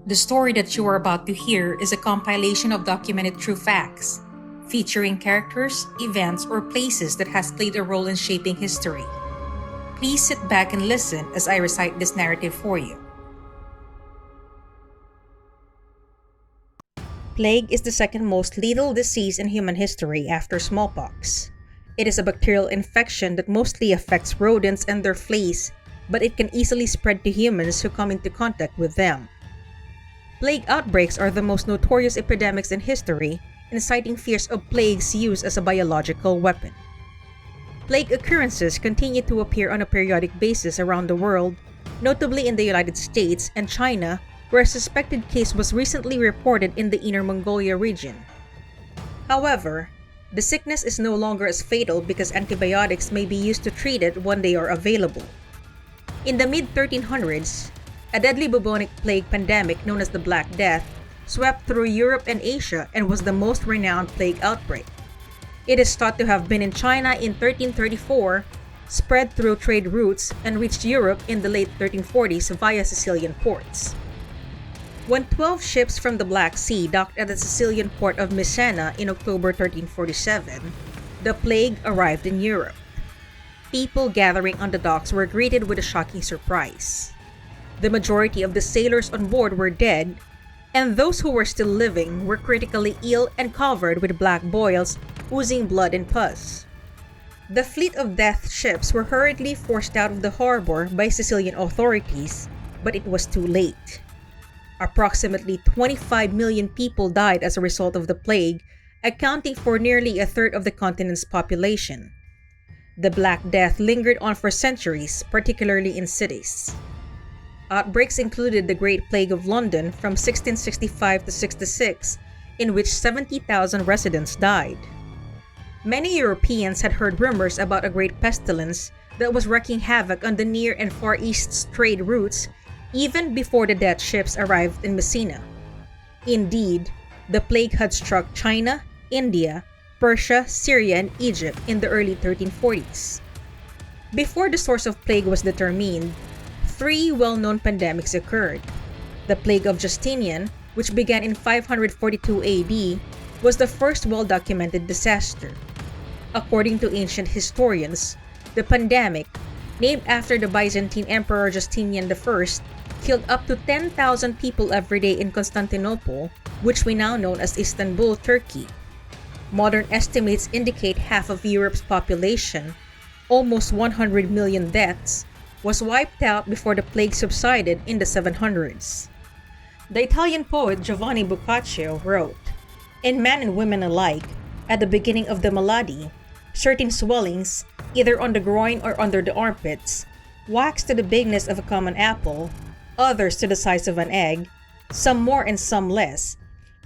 The story that you are about to hear is a compilation of documented true facts, featuring characters, events, or places that has played a role in shaping history. Please sit back and listen as I recite this narrative for you. Plague is the second most lethal disease in human history after smallpox. It is a bacterial infection that mostly affects rodents and their fleas, but it can easily spread to humans who come into contact with them. Plague outbreaks are the most notorious epidemics in history, inciting fears of plague's use as a biological weapon. Plague occurrences continue to appear on a periodic basis around the world, notably in the United States and China, where a suspected case was recently reported in the Inner Mongolia region. However, the sickness is no longer as fatal because antibiotics may be used to treat it when they are available. In the mid-1300s, a deadly bubonic plague pandemic known as the Black Death swept through Europe and Asia and was the most renowned plague outbreak. It is thought to have been in China in 1334, spread through trade routes, and reached Europe in the late 1340s via Sicilian ports. When 12 ships from the Black Sea docked at the Sicilian port of Messina in October 1347, the plague arrived in Europe. People gathering on the docks were greeted with a shocking surprise. The majority of the sailors on board were dead, and those who were still living were critically ill and covered with black boils, oozing blood and pus. The fleet of death ships were hurriedly forced out of the harbor by Sicilian authorities, but it was too late. Approximately 25 million people died as a result of the plague, accounting for nearly a third of the continent's population. The Black Death lingered on for centuries, particularly in cities. Outbreaks included the Great Plague of London from 1665 to 66, in which 70,000 residents died. Many Europeans had heard rumors about a great pestilence that was wreaking havoc on the Near and Far East's trade routes even before the death ships arrived in Messina. Indeed, the plague had struck China, India, Persia, Syria, and Egypt in the early 1340s. Before the source of plague was determined, three well-known pandemics occurred. The Plague of Justinian, which began in 542 AD, was the first well-documented disaster. According to ancient historians, the pandemic, named after the Byzantine Emperor Justinian I, killed up to 10,000 people every day in Constantinople, which we now know as Istanbul, Turkey. Modern estimates indicate half of Europe's population, almost 100 million deaths, was wiped out before the plague subsided in the 700s. The Italian poet Giovanni Boccaccio wrote, "In men and women alike, at the beginning of the malady, certain swellings, either on the groin or under the armpits, waxed to the bigness of a common apple, others to the size of an egg, some more and some less,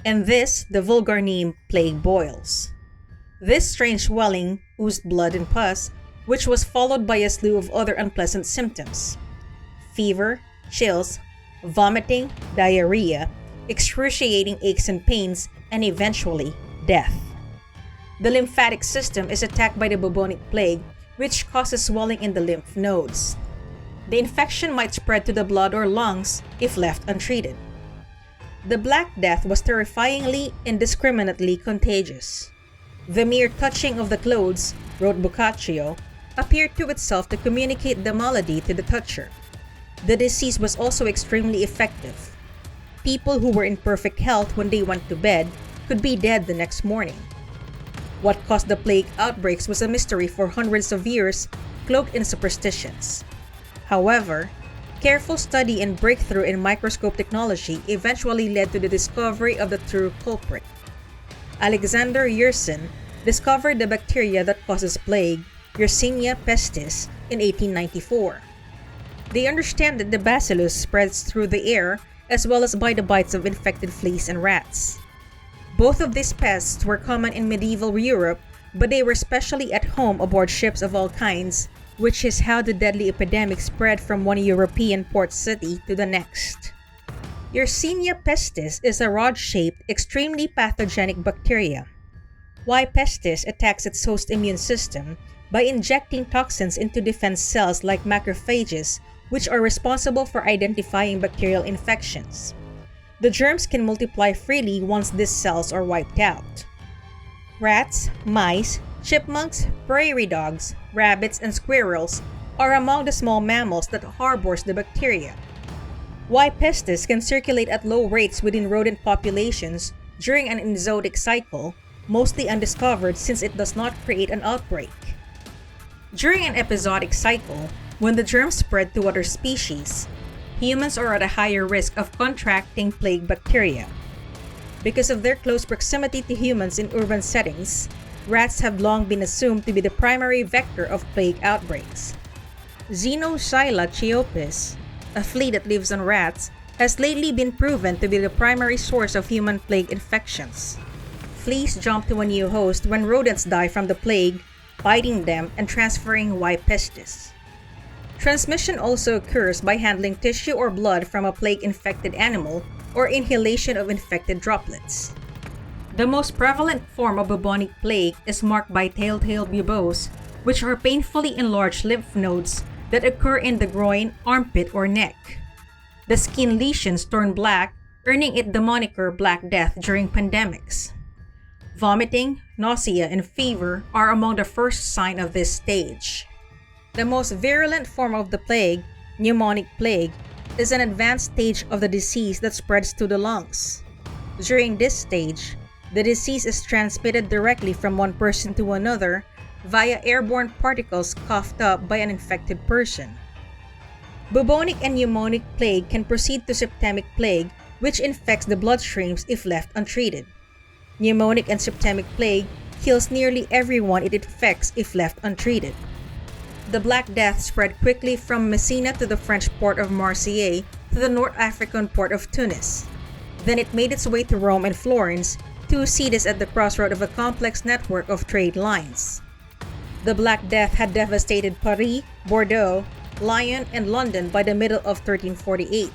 and this the vulgar name plague boils. This strange swelling oozed blood and pus, which was followed by a slew of other unpleasant symptoms: fever, chills, vomiting, diarrhea, excruciating aches and pains, and eventually death. The lymphatic system is attacked by the bubonic plague, which causes swelling in the lymph nodes. The infection might spread to the blood or lungs if left untreated. The Black Death was terrifyingly indiscriminately contagious. The mere touching of the clothes, wrote Boccaccio, appeared to itself to communicate the malady to the toucher. The disease was also extremely effective. People who were in perfect health when they went to bed could be dead the next morning. What caused the plague outbreaks was a mystery for hundreds of years, cloaked in superstitions. However, careful study and breakthrough in microscope technology eventually led to the discovery of the true culprit. Alexander Yersin discovered the bacteria that causes plague, Yersinia pestis, in 1894. They understand that the bacillus spreads through the air as well as by the bites of infected fleas and rats. Both of these pests were common in medieval Europe, but they were especially at home aboard ships of all kinds, which is how the deadly epidemic spread from one European port city to the next. Yersinia pestis is a rod-shaped, extremely pathogenic bacteria. Y. pestis attacks its host immune system by injecting toxins into defense cells like macrophages, which are responsible for identifying bacterial infections. The germs can multiply freely once these cells are wiped out. Rats, mice, chipmunks, prairie dogs, rabbits, and squirrels are among the small mammals that harbors the bacteria. Y. pestis can circulate at low rates within rodent populations during an enzootic cycle, mostly undiscovered since it does not create an outbreak. During an episodic cycle, when the germs spread to other species, humans are at a higher risk of contracting plague bacteria. Because of their close proximity to humans in urban settings, rats have long been assumed to be the primary vector of plague outbreaks. Xenoxyla chiopis, a flea that lives on rats, has lately been proven to be the primary source of human plague infections. Fleas jump to a new host when rodents die from the plague, biting them and transferring Y. pestis. Transmission also occurs by handling tissue or blood from a plague-infected animal or inhalation of infected droplets. The most prevalent form of bubonic plague is marked by telltale buboes, which are painfully enlarged lymph nodes that occur in the groin, armpit, or neck. The skin lesions turn black, earning it the moniker Black Death during pandemics. Vomiting, nausea, and fever are among the first signs of this stage. The most virulent form of the plague, pneumonic plague, is an advanced stage of the disease that spreads to the lungs. During this stage, the disease is transmitted directly from one person to another via airborne particles coughed up by an infected person. Bubonic and pneumonic plague can proceed to septemic plague, which infects the bloodstreams if left untreated. Pneumonic and septemic plague kills nearly everyone it infects if left untreated. The Black Death spread quickly from Messina to the French port of Marseille to the North African port of Tunis. Then it made its way to Rome and Florence, two cities at the crossroad of a complex network of trade lines. The Black Death had devastated Paris, Bordeaux, Lyon, and London by the middle of 1348.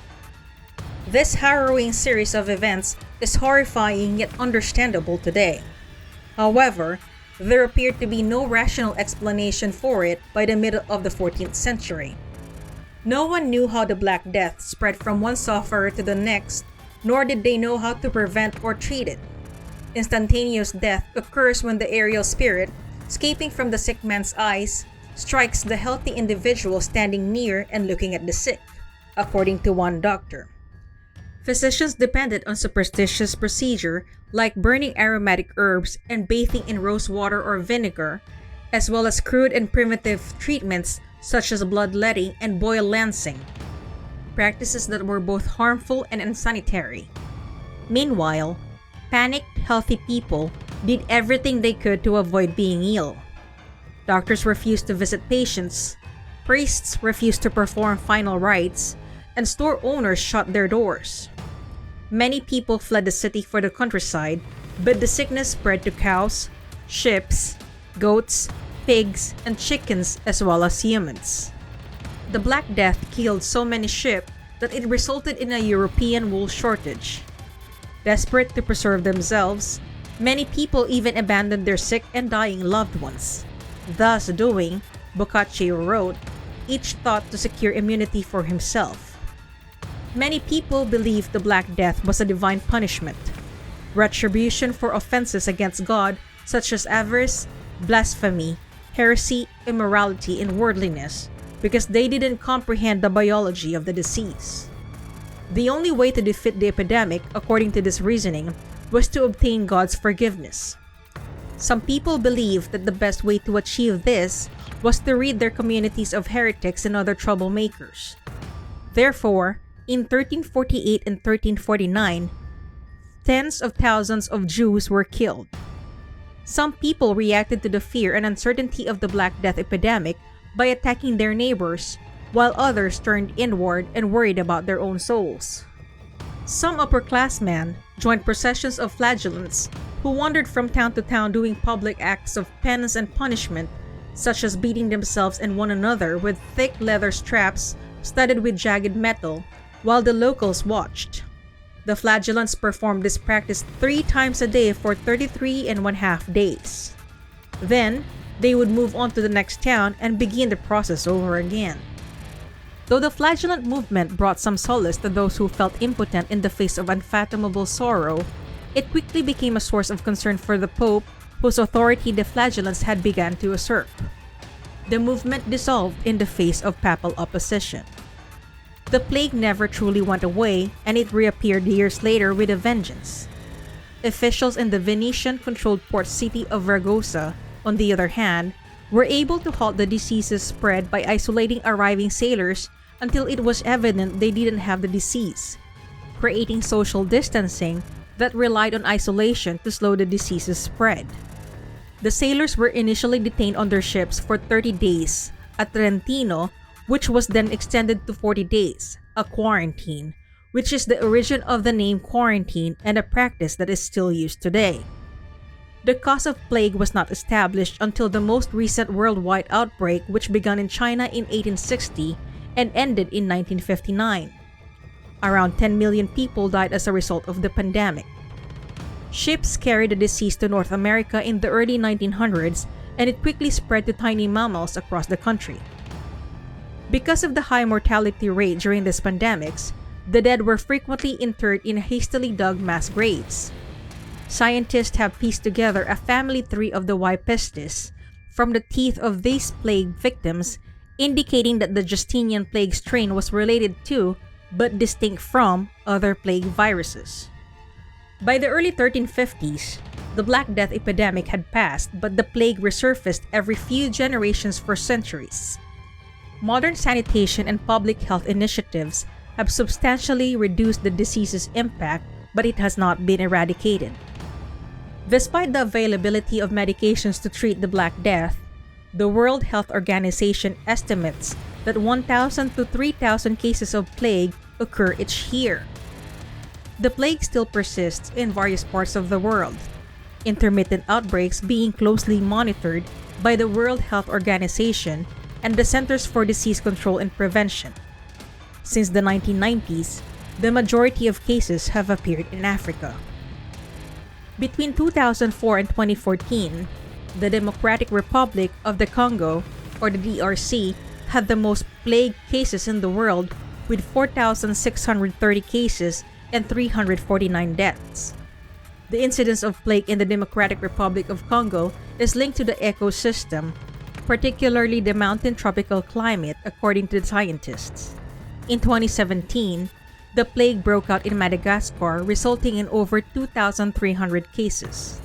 This harrowing series of events is horrifying yet understandable today. However, there appeared to be no rational explanation for it by the middle of the 14th century. No one knew how the Black Death spread from one sufferer to the next, nor did they know how to prevent or treat it. Instantaneous death occurs when the aerial spirit, escaping from the sick man's eyes, strikes the healthy individual standing near and looking at the sick, according to one doctor. Physicians depended on superstitious procedure like burning aromatic herbs and bathing in rose water or vinegar, as well as crude and primitive treatments such as bloodletting and boil lancing, practices that were both harmful and unsanitary. Meanwhile, panicked, healthy people did everything they could to avoid being ill. Doctors refused to visit patients, priests refused to perform final rites, and store owners shut their doors. Many people fled the city for the countryside, but the sickness spread to cows, sheep, goats, pigs, and chickens as well as humans. The Black Death killed so many sheep that it resulted in a European wool shortage. Desperate to preserve themselves, many people even abandoned their sick and dying loved ones. Thus doing, Boccaccio wrote, each thought to secure immunity for himself. Many people believed the Black Death was a divine punishment, retribution for offenses against God such as avarice, blasphemy, heresy, immorality, and worldliness, because they didn't comprehend the biology of the disease. The only way to defeat the epidemic, according to this reasoning, was to obtain God's forgiveness. Some people believed that the best way to achieve this was to rid their communities of heretics and other troublemakers. Therefore, in 1348 and 1349, tens of thousands of Jews were killed. Some people reacted to the fear and uncertainty of the Black Death epidemic by attacking their neighbors, while others turned inward and worried about their own souls. Some upper-classmen joined processions of flagellants who wandered from town to town doing public acts of penance and punishment, such as beating themselves and one another with thick leather straps studded with jagged metal, while the locals watched. The flagellants performed this practice 3 times a day for 33½ days. Then, they would move on to the next town and begin the process over again. Though the flagellant movement brought some solace to those who felt impotent in the face of unfathomable sorrow, it quickly became a source of concern for the Pope, whose authority the flagellants had begun to usurp. The movement dissolved in the face of papal opposition. The plague never truly went away, and it reappeared years later with a vengeance. Officials in the Venetian-controlled port city of Ragusa, on the other hand, were able to halt the disease's spread by isolating arriving sailors until it was evident they didn't have the disease, creating social distancing that relied on isolation to slow the disease's spread. The sailors were initially detained on their ships for 30 days at Trentino, which was then extended to 40 days, a quarantine, which is the origin of the name quarantine and a practice that is still used today. The cause of plague was not established until the most recent worldwide outbreak, which began in China in 1860 and ended in 1959. Around 10 million people died as a result of the pandemic. Ships carried the disease to North America in the early 1900s, and it quickly spread to tiny mammals across the country. Because of the high mortality rate during these pandemics, the dead were frequently interred in hastily dug mass graves. Scientists have pieced together a family tree of the Y. pestis from the teeth of these plague victims, indicating that the Justinian plague strain was related to, but distinct from, other plague viruses. By the early 1350s, the Black Death epidemic had passed, but the plague resurfaced every few generations for centuries. Modern sanitation and public health initiatives have substantially reduced the disease's impact, but it has not been eradicated. Despite the availability of medications to treat the Black Death, the World Health Organization estimates that 1,000 to 3,000 cases of plague occur each year. The plague still persists in various parts of the world, intermittent outbreaks being closely monitored by the World Health Organization and the Centers for Disease Control and Prevention. Since the 1990s, the majority of cases have appeared in Africa. Between 2004 and 2014, the Democratic Republic of the Congo, or the DRC, had the most plague cases in the world with 4,630 cases and 349 deaths. The incidence of plague in the Democratic Republic of Congo is linked to the ecosystem, particularly the mountain tropical climate, according to the scientists. In 2017, the plague broke out in Madagascar, resulting in over 2,300 cases.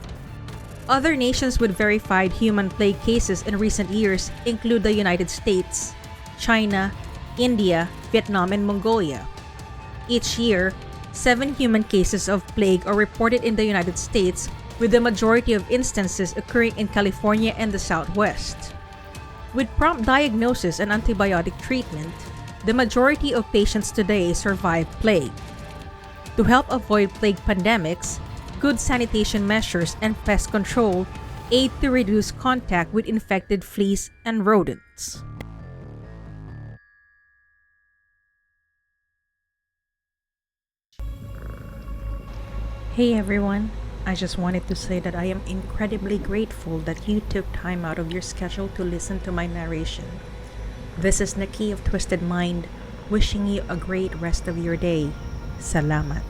Other nations with verified human plague cases in recent years include the United States, China, India, Vietnam, and Mongolia. Each year, 7 human cases of plague are reported in the United States, with the majority of instances occurring in California and the Southwest. With prompt diagnosis and antibiotic treatment, the majority of patients today survive plague. To help avoid plague pandemics, good sanitation measures and pest control aid to reduce contact with infected fleas and rodents. Hey everyone, I just wanted to say that I am incredibly grateful that you took time out of your schedule to listen to my narration. This is Nikki of Twysted Mind, wishing you a great rest of your day. Salamat.